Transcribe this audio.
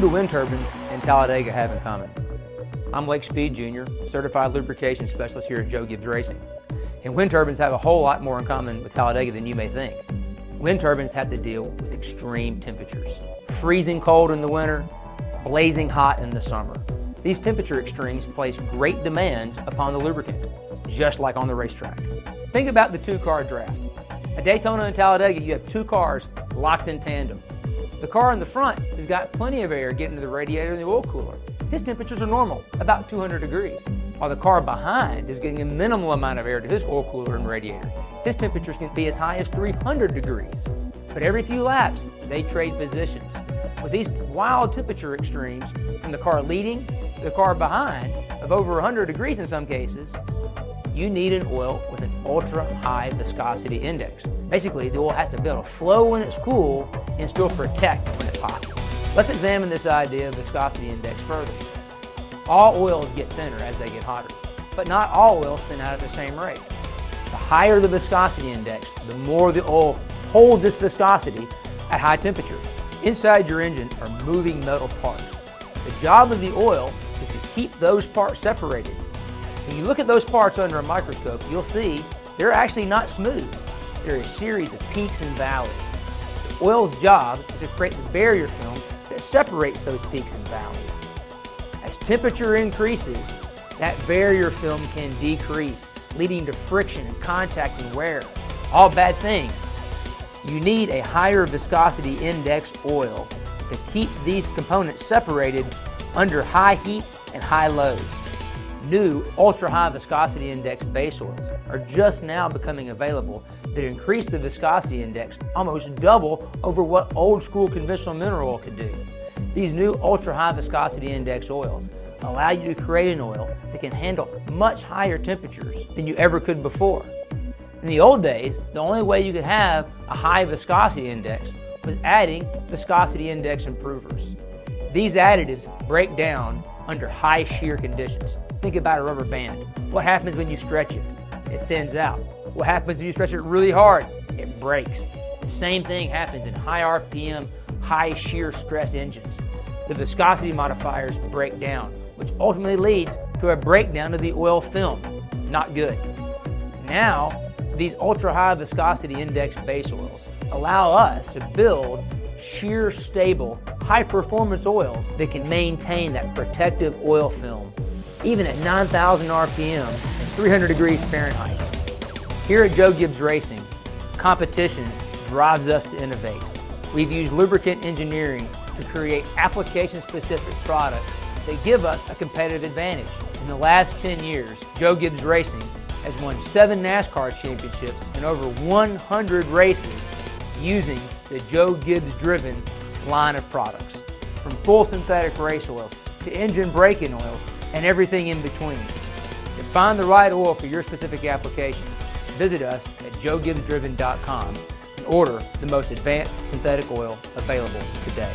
do wind turbines and Talladega have in common? I'm Blake Speed Jr., Certified Lubrication Specialist here at Joe Gibbs Racing. And wind turbines have a whole lot more in common with Talladega than you may think. Wind turbines have to deal with extreme temperatures. Freezing cold in the winter, blazing hot in the summer. These temperature extremes place great demands upon the lubricant, just like on the racetrack. Think about the two-car draft. At Daytona and Talladega, you have two cars locked in tandem. The car in the front has got plenty of air getting to the radiator and the oil cooler. His temperatures are normal, about 200 degrees, while the car behind is getting a minimal amount of air to his oil cooler and radiator. His temperatures can be as high as 300 degrees. But every few laps, they trade positions. With these wild temperature extremes, from the car leading to the car behind, of over 100 degrees in some cases, you need an oil with an ultra-high viscosity index. Basically, the oil has to be able to flow when it's cool and still protect when it's hot. Let's examine this idea of viscosity index further. All oils get thinner as they get hotter, but not all oils thin out at the same rate. The higher the viscosity index, the more the oil holds this viscosity at high temperature. Inside your engine are moving metal parts. The job of the oil is to keep those parts separated. When you look at those parts under a microscope, you'll see they're actually not smooth. They're a series of peaks and valleys. The oil's job is to create the barrier film that separates those peaks and valleys. As temperature increases, that barrier film can decrease, leading to friction and contact and wear. All bad things. You need a higher viscosity index oil to keep these components separated under high heat and high loads. New ultra-high viscosity index base oils are just now becoming available that increase the viscosity index almost double over what old-school conventional mineral oil could do. These new ultra-high viscosity index oils allow you to create an oil that can handle much higher temperatures than you ever could before. In the old days, the only way you could have a high viscosity index was adding viscosity index improvers. These additives break down under high shear conditions. Think about a rubber band. What happens when you stretch it? It thins out. What happens when you stretch it really hard? It breaks. The same thing happens in high RPM, high shear stress engines. The viscosity modifiers break down, which ultimately leads to a breakdown of the oil film. Not good. Now, these ultra-high viscosity index base oils allow us to build shear stable, high-performance oils that can maintain that protective oil film, even at 9,000 RPM and 300 degrees Fahrenheit. Here at Joe Gibbs Racing, competition drives us to innovate. We've used lubricant engineering to create application-specific products that give us a competitive advantage. In the last 10 years, Joe Gibbs Racing has won 7 NASCAR championships and over 100 races using the Joe Gibbs-driven line of products. From full synthetic race oils to engine braking oils and everything in between. To find the right oil for your specific application, visit us at joegibbsdriven.com and order the most advanced synthetic oil available today.